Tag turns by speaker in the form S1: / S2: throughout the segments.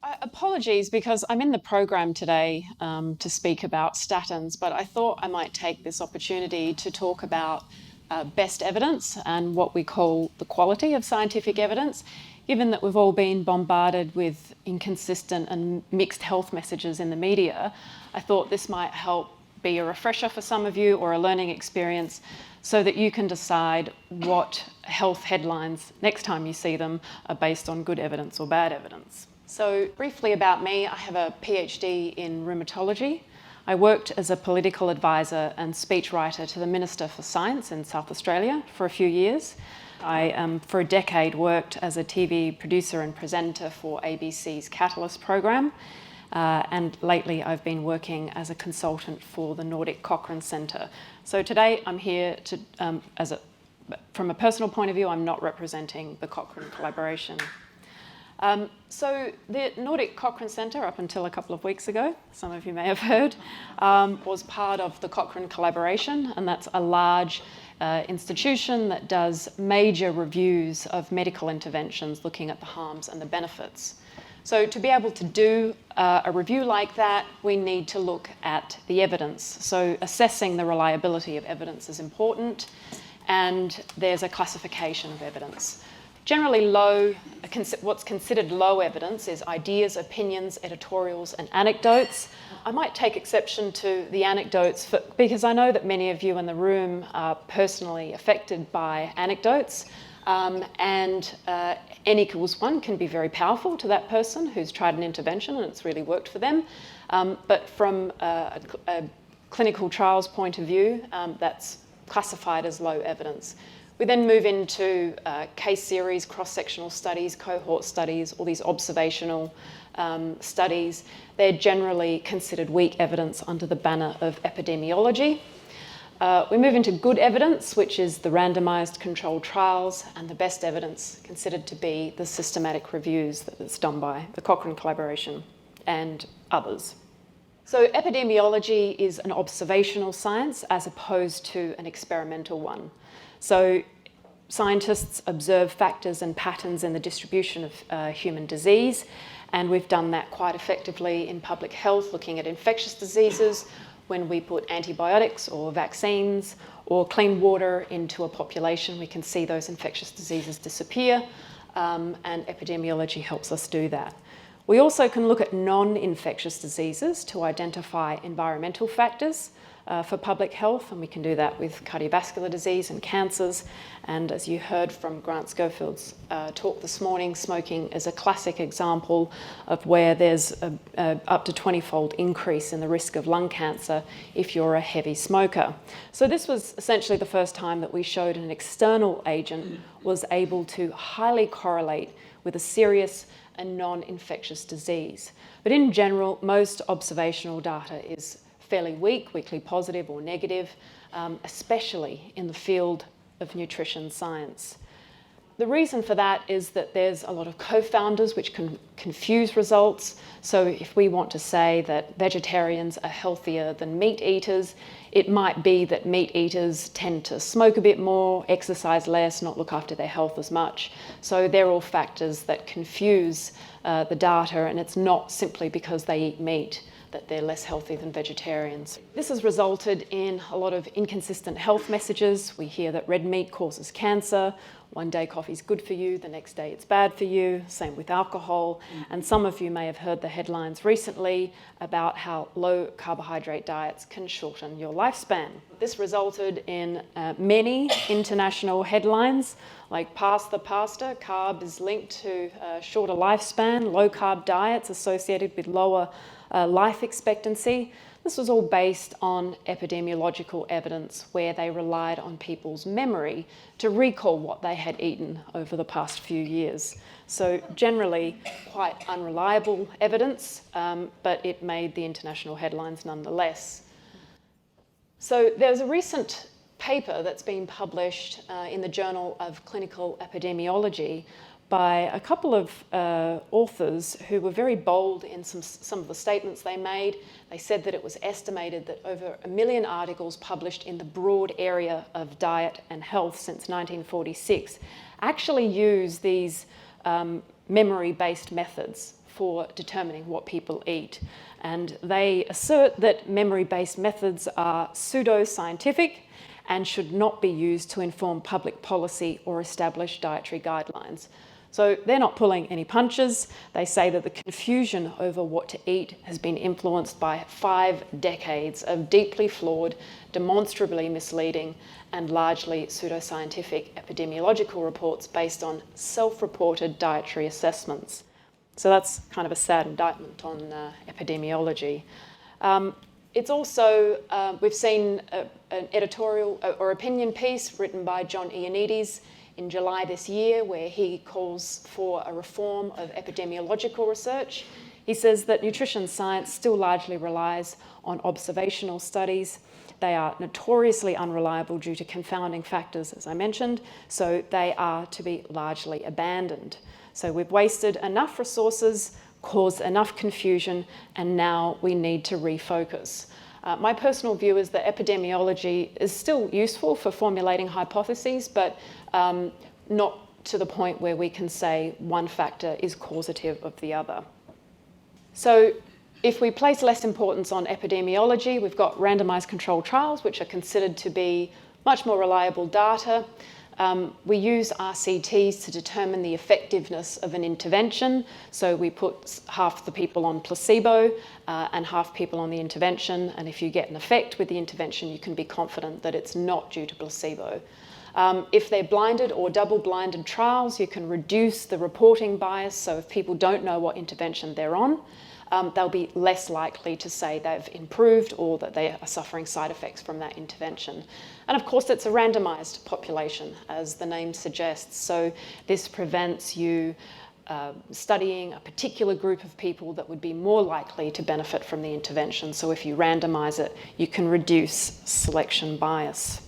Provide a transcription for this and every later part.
S1: Apologies, because I'm in the program today to speak about statins, but I thought I might take this opportunity to talk about best evidence and what we call the quality of scientific evidence. Given that we've all been bombarded with inconsistent and mixed health messages in the media, I thought this might help be a refresher for some of you or a learning experience so that you can decide what health headlines, next time you see them, are based on good evidence or bad evidence. So briefly about me, I have a PhD in rheumatology. I worked as a political advisor and speechwriter to the Minister for Science in South Australia for a few years. I, for a decade, worked as a TV producer and presenter for ABC's Catalyst program. And lately I've been working as a consultant for the Nordic Cochrane Centre. So today I'm here to, from a personal point of view, I'm not representing the Cochrane collaboration. So the Nordic Cochrane Centre, up until a couple of weeks ago, some of you may have heard, was part of the Cochrane collaboration, and that's a large institution that does major reviews of medical interventions looking at the harms and the benefits. So to be able to do a review like that, we need to look at the evidence. So assessing the reliability of evidence is important, and there's a classification of evidence. Generally low, what's considered low evidence is ideas, opinions, editorials, and anecdotes. I might take exception to the anecdotes because I know that many of you in the room are personally affected by anecdotes. N equals 1 can be very powerful to that person who's tried an intervention and it's really worked for them. But from a clinical trials point of view, that's classified as low evidence. We then move into case series, cross-sectional studies, cohort studies, all these observational studies. They're generally considered weak evidence under the banner of epidemiology. We move into good evidence, which is the randomized controlled trials, and the best evidence considered to be the systematic reviews that's done by the Cochrane collaboration and others. So epidemiology is an observational science as opposed to an experimental one. So scientists observe factors and patterns in the distribution of human disease, and we've done that quite effectively in public health, looking at infectious diseases when we put antibiotics or vaccines or clean water into a population. We can see those infectious diseases disappear, and epidemiology helps us do that. We also can look at non-infectious diseases to identify environmental factors for public health, and we can do that with cardiovascular disease and cancers. And as you heard from Grant Schofield's talk this morning, smoking is a classic example of where there's up to 20-fold increase in the risk of lung cancer if you're a heavy smoker. So this was essentially the first time that we showed an external agent was able to highly correlate with a serious and non-infectious disease. But in general, most observational data is fairly weak, weakly positive or negative, especially in the field of nutrition science. The reason for that is that there's a lot of co-founders which can confuse results. So if we want to say that vegetarians are healthier than meat eaters, it might be that meat eaters tend to smoke a bit more, exercise less, not look after their health as much. So they're all factors that confuse the data, and it's not simply because they eat meat that they're less healthy than vegetarians. This has resulted in a lot of inconsistent health messages. We hear that red meat causes cancer. One day coffee's good for you, the next day it's bad for you. Same with alcohol. And some of you may have heard the headlines recently about how low carbohydrate diets can shorten your lifespan. This resulted in many international headlines, like Pass the Pasta, Carb is linked to shorter lifespan, low carb diets associated with lower life expectancy. This was all based on epidemiological evidence where they relied on people's memory to recall what they had eaten over the past few years. So generally quite unreliable evidence, but it made the international headlines nonetheless. So there's a recent paper that's been published in the Journal of Clinical Epidemiology by a couple of authors who were very bold in some of the statements they made. They said that it was estimated that over 1 million articles published in the broad area of diet and health since 1946 actually use these memory-based methods for determining what people eat. And they assert that memory-based methods are pseudo-scientific and should not be used to inform public policy or establish dietary guidelines. So they're not pulling any punches. They say that the confusion over what to eat has been influenced by 5 decades of deeply flawed, demonstrably misleading, and largely pseudoscientific epidemiological reports based on self-reported dietary assessments. So that's kind of a sad indictment on epidemiology. It's also, we've seen an editorial or opinion piece written by John Ioannidis in July this year, where he calls for a reform of epidemiological research. He says that nutrition science still largely relies on observational studies. They are notoriously unreliable due to confounding factors, as I mentioned, so they are to be largely abandoned. So we've wasted enough resources, caused enough confusion, and now we need to refocus. My personal view is that epidemiology is still useful for formulating hypotheses, but not to the point where we can say one factor is causative of the other. So if we place less importance on epidemiology, we've got randomized controlled trials, which are considered to be much more reliable data. We use RCTs to determine the effectiveness of an intervention. So we put half the people on placebo and half people on the intervention. And if you get an effect with the intervention, you can be confident that it's not due to placebo. If they're blinded or double-blinded trials, you can reduce the reporting bias. So if people don't know what intervention they're on, they'll be less likely to say they've improved or that they are suffering side effects from that intervention. And of course, it's a randomized population, as the name suggests. So this prevents you studying a particular group of people that would be more likely to benefit from the intervention. So if you randomize it, you can reduce selection bias.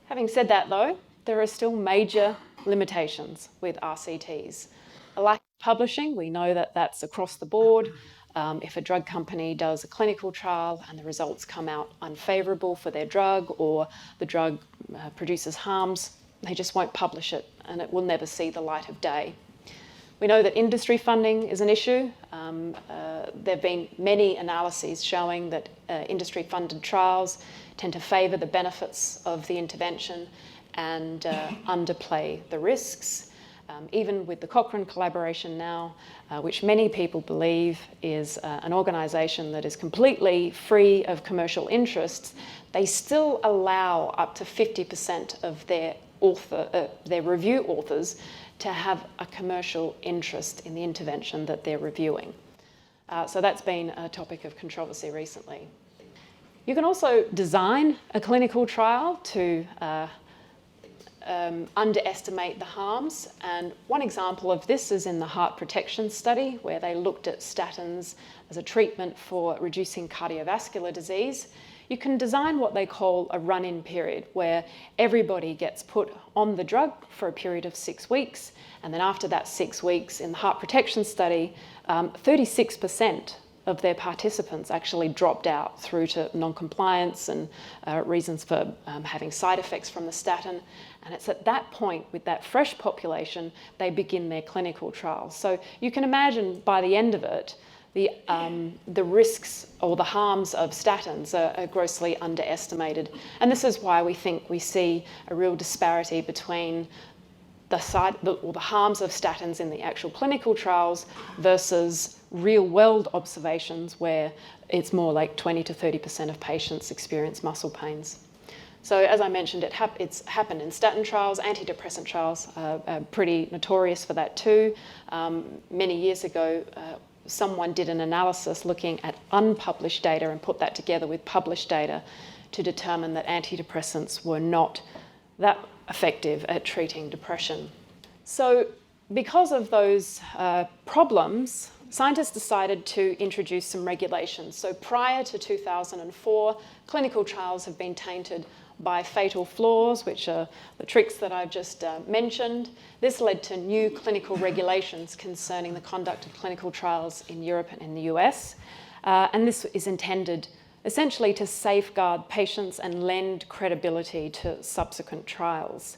S1: Having said that, though, there are still major limitations with RCTs. A lack of publishing, we know that that's across the board. If a drug company does a clinical trial and the results come out unfavourable for their drug, or the drug produces harms, they just won't publish it and it will never see the light of day. We know that industry funding is an issue. There have been many analyses showing that industry-funded trials tend to favour the benefits of the intervention and underplay the risks. Even with the Cochrane collaboration now, which many people believe is an organisation that is completely free of commercial interests, they still allow up to 50% of their review authors to have a commercial interest in the intervention that they're reviewing. So that's been a topic of controversy recently. You can also design a clinical trial to underestimate the harms. And one example of this is in the heart protection study, where they looked at statins as a treatment for reducing cardiovascular disease. You can design what they call a run-in period, where everybody gets put on the drug for a period of 6 weeks. And then after that 6 weeks in the heart protection study, 36% of their participants actually dropped out through to non-compliance and reasons for having side effects from the statin. And it's at that point, with that fresh population, they begin their clinical trials. So you can imagine by the end of it, the risks or the harms of statins are grossly underestimated. And this is why we think we see a real disparity between the harms of statins in the actual clinical trials versus real-world observations, where it's more like 20 to 30% of patients experience muscle pains. So as I mentioned, it's happened in statin trials. Antidepressant trials are pretty notorious for that too. Many years ago, someone did an analysis looking at unpublished data and put that together with published data to determine that antidepressants were not that effective at treating depression. So because of those problems, scientists decided to introduce some regulations. So prior to 2004, clinical trials have been tainted by fatal flaws, which are the tricks that I've just mentioned. This led to new clinical regulations concerning the conduct of clinical trials in Europe and in the US. And this is intended essentially to safeguard patients and lend credibility to subsequent trials.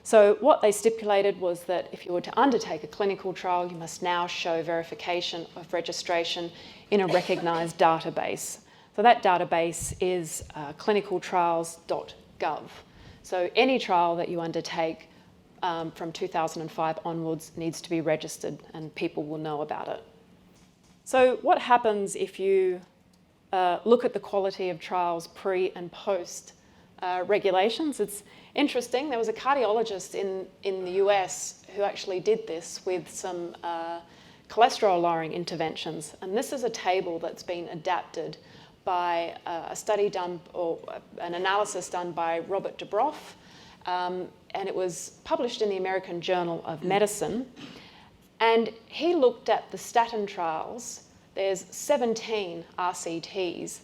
S1: So what they stipulated was that if you were to undertake a clinical trial, you must now show verification of registration in a recognised database. So that database is clinicaltrials.gov. So any trial that you undertake from 2005 onwards needs to be registered, and people will know about it. So what happens if you look at the quality of trials pre and post regulations? It's interesting. There was a cardiologist in the US who actually did this with some cholesterol-lowering interventions. And this is a table that's been adapted by a study done, or an analysis done by Robert Dubroff, and it was published in the American Journal of Medicine. And he looked at the statin trials. There's 17 RCTs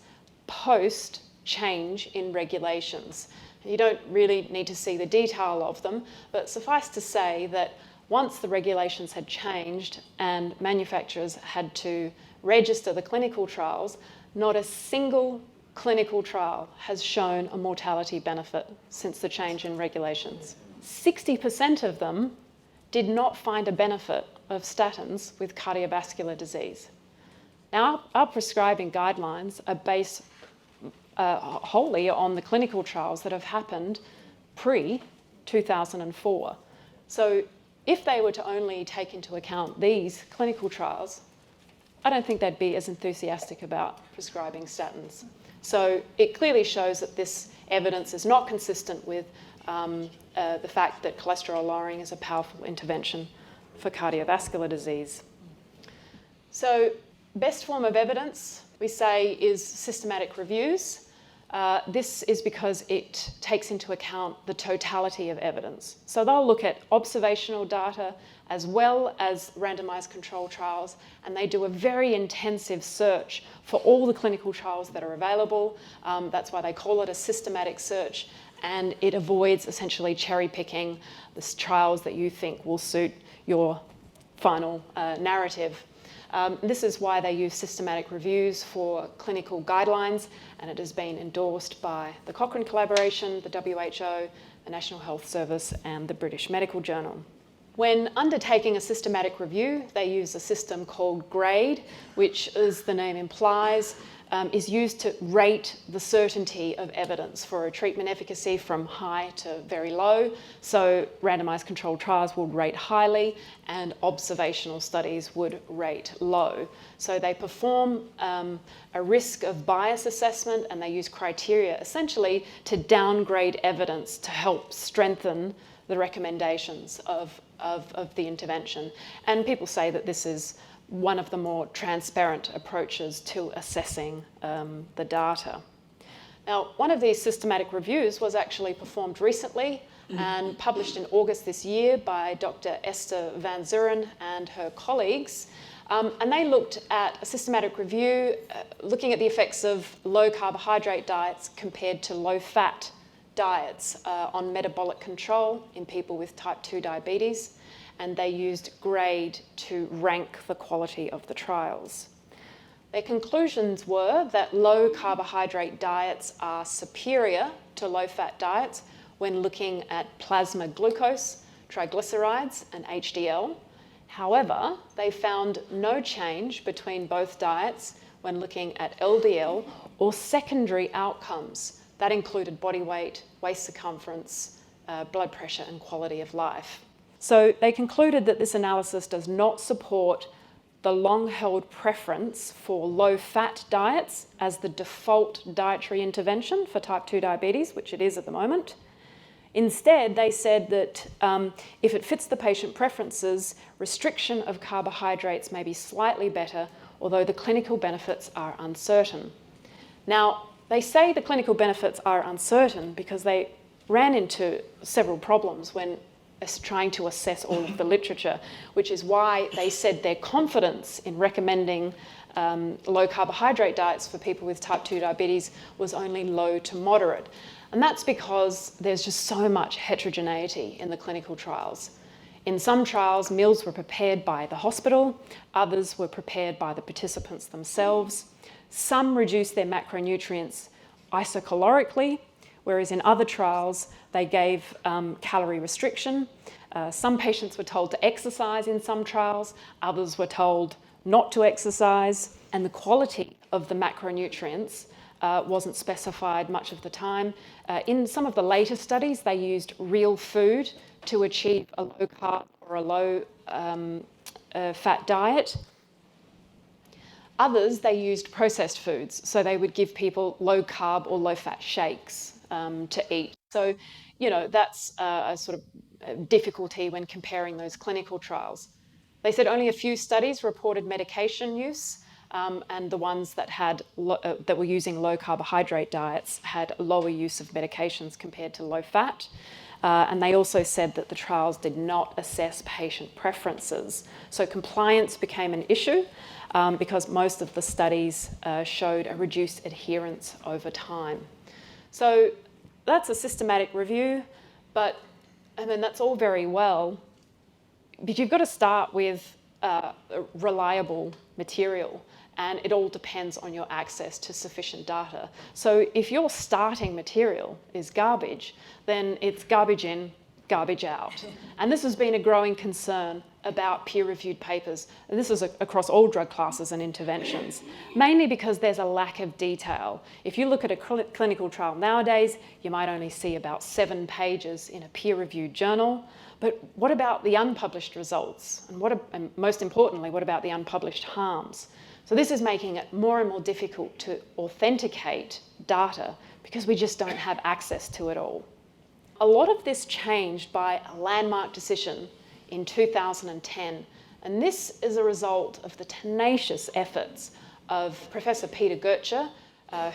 S1: post change in regulations. You don't really need to see the detail of them, but suffice to say that once the regulations had changed and manufacturers had to register the clinical trials, not a single clinical trial has shown a mortality benefit since the change in regulations. 60% of them did not find a benefit of statins with cardiovascular disease. Now, our prescribing guidelines are based wholly on the clinical trials that have happened pre-2004. So if they were to only take into account these clinical trials, I don't think they'd be as enthusiastic about prescribing statins. So it clearly shows that this evidence is not consistent with the fact that cholesterol lowering is a powerful intervention for cardiovascular disease. So best form of evidence, we say, is systematic reviews. This is because it takes into account the totality of evidence. So they'll look at observational data as well as randomized control trials, and they do a very intensive search for all the clinical trials that are available. That's why they call it a systematic search, and it avoids essentially cherry picking the trials that you think will suit your final narrative. This is why they use systematic reviews for clinical guidelines, and it has been endorsed by the Cochrane Collaboration, the WHO, the National Health Service, and the British Medical Journal. When undertaking a systematic review, they use a system called GRADE, which, as the name implies, is used to rate the certainty of evidence for a treatment efficacy from high to very low. So randomized controlled trials would rate highly and observational studies would rate low. So they perform a risk of bias assessment, and they use criteria essentially to downgrade evidence to help strengthen the recommendations of the intervention. And people say that this is one of the more transparent approaches to assessing the data. Now, one of these systematic reviews was actually performed recently and published in August this year by Dr. Esther Van Zuren and her colleagues. And they looked at a systematic review looking at the effects of low carbohydrate diets compared to low fat diets on metabolic control in people with type 2 diabetes. And they used GRADE to rank the quality of the trials. Their conclusions were that low carbohydrate diets are superior to low fat diets when looking at plasma glucose, triglycerides, and HDL. However, they found no change between both diets when looking at LDL or secondary outcomes. That included body weight, waist circumference, blood pressure, and quality of life. So they concluded that this analysis does not support the long-held preference for low-fat diets as the default dietary intervention for type 2 diabetes, which it is at the moment. Instead, they said that if it fits the patient preferences, restriction of carbohydrates may be slightly better, although the clinical benefits are uncertain. Now, they say the clinical benefits are uncertain because they ran into several problems when trying to assess all of the literature, which is why they said their confidence in recommending low carbohydrate diets for people with type 2 diabetes was only low to moderate. And that's because there's just so much heterogeneity in the clinical trials. In some trials, meals were prepared by the hospital, others were prepared by the participants themselves. Some reduced their macronutrients isocalorically, whereas in other trials, they gave calorie restriction. Some patients were told to exercise in some trials, others were told not to exercise, and the quality of the macronutrients wasn't specified much of the time. In some of the later studies, they used real food to achieve a low carb or a low fat diet. Others, they used processed foods. So they would give people low carb or low fat shakes to eat. So, that's a sort of difficulty when comparing those clinical trials. They said only a few studies reported medication use, and the ones that that were using low carbohydrate diets had lower use of medications compared to low fat. And they also said that the trials did not assess patient preferences. So compliance became an issue because most of the studies showed a reduced adherence over time. So that's a systematic review, but that's all very well, but you've got to start with reliable material, and it all depends on your access to sufficient data. So if your starting material is garbage, then it's garbage in, garbage out. And this has been a growing concern about peer-reviewed papers. And this is across all drug classes and interventions, mainly because there's a lack of detail. If you look at a clinical trial nowadays, you might only see about 7 pages in a peer-reviewed journal. But what about the unpublished results? And most importantly, what about the unpublished harms? So this is making it more and more difficult to authenticate data because we just don't have access to it all. A lot of this changed by a landmark decision in 2010, and this is a result of the tenacious efforts of Professor Peter Goetsche,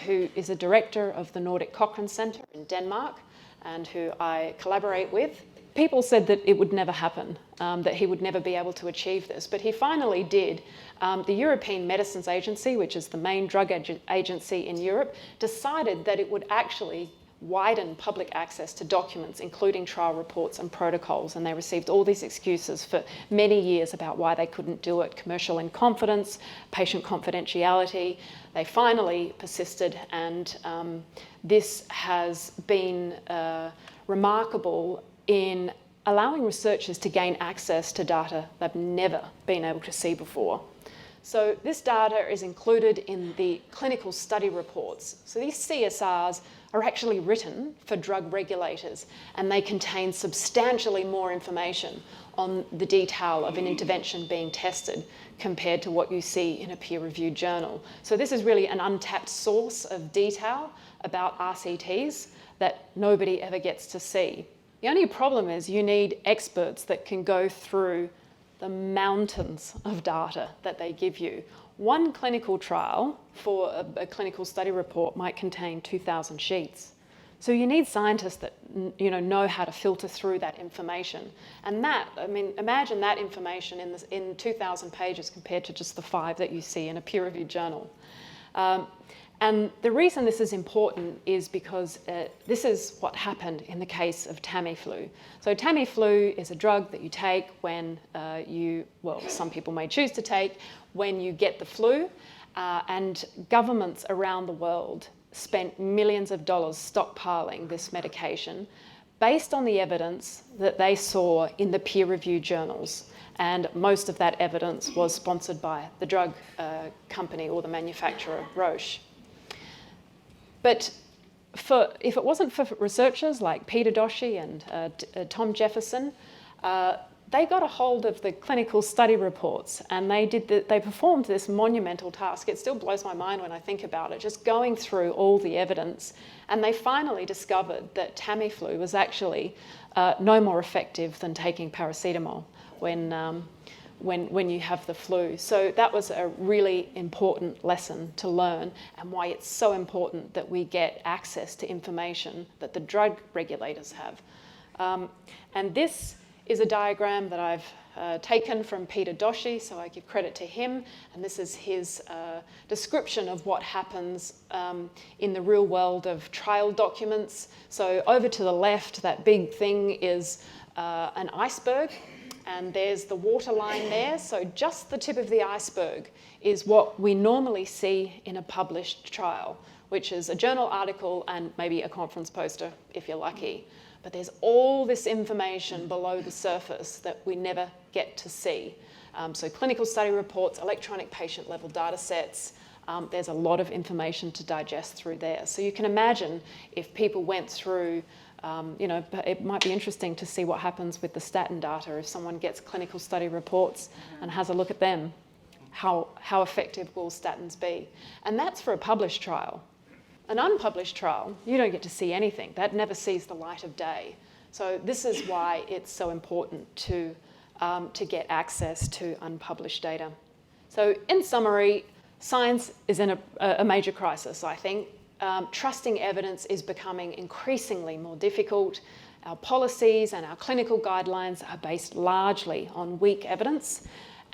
S1: who is a director of the Nordic Cochrane Centre in Denmark and who I collaborate with. People said that it would never happen, that he would never be able to achieve this, but he finally did. The European Medicines Agency, which is the main drug agency in Europe, decided that it would actually widen public access to documents, including trial reports and protocols, and they received all these excuses for many years about why they couldn't do it: commercial in confidence, patient confidentiality. They finally persisted, and this has been remarkable in allowing researchers to gain access to data they've never been able to see before. So this data is included in the clinical study reports. So these CSRs are actually written for drug regulators, and they contain substantially more information on the detail of an intervention being tested compared to what you see in a peer-reviewed journal. So this is really an untapped source of detail about RCTs that nobody ever gets to see. The only problem is you need experts that can go through the mountains of data that they give you. One clinical trial for a clinical study report might contain 2,000 sheets. So you need scientists that know how to filter through that information. And that, imagine that information in 2,000 pages compared to just the 5 that you see in a peer-reviewed journal. And the reason this is important is because this is what happened in the case of Tamiflu. So Tamiflu is a drug that you take when some people may choose to take when you get the flu, and governments around the world spent millions of dollars stockpiling this medication based on the evidence that they saw in the peer-reviewed journals. And most of that evidence was sponsored by the drug company or the manufacturer, Roche. But if it wasn't for researchers like Peter Doshi and Tom Jefferson, they got a hold of the clinical study reports, and they performed this monumental task. It still blows my mind when I think about it, just going through all the evidence. And they finally discovered that Tamiflu was actually no more effective than taking paracetamol when you have the flu. So that was a really important lesson to learn, and why it's so important that we get access to information that the drug regulators have. And this is a diagram that I've taken from Peter Doshi, so I give credit to him. And this is his description of what happens in the real world of trial documents. So over to the left, that big thing is an iceberg. And there's the waterline there. So just the tip of the iceberg is what we normally see in a published trial, which is a journal article and maybe a conference poster if you're lucky. But there's all this information below the surface that we never get to see. So clinical study reports, electronic patient level data sets, there's a lot of information to digest through there. So you can imagine if people went through, it might be interesting to see what happens with the statin data if someone gets clinical study reports and has a look at them. How effective will statins be? And that's for a published trial. An unpublished trial, you don't get to see anything. That never sees the light of day. So this is why it's so important to get access to unpublished data. So in summary, science is in a major crisis, I think. Trusting evidence is becoming increasingly more difficult. Our policies and our clinical guidelines are based largely on weak evidence.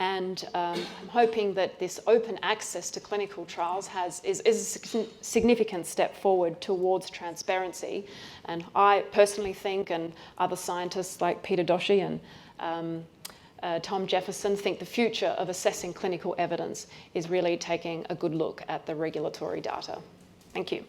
S1: And I'm hoping that this open access to clinical trials is a significant step forward towards transparency. And I personally think, and other scientists like Peter Doshi and Tom Jefferson think the future of assessing clinical evidence is really taking a good look at the regulatory data. Thank you.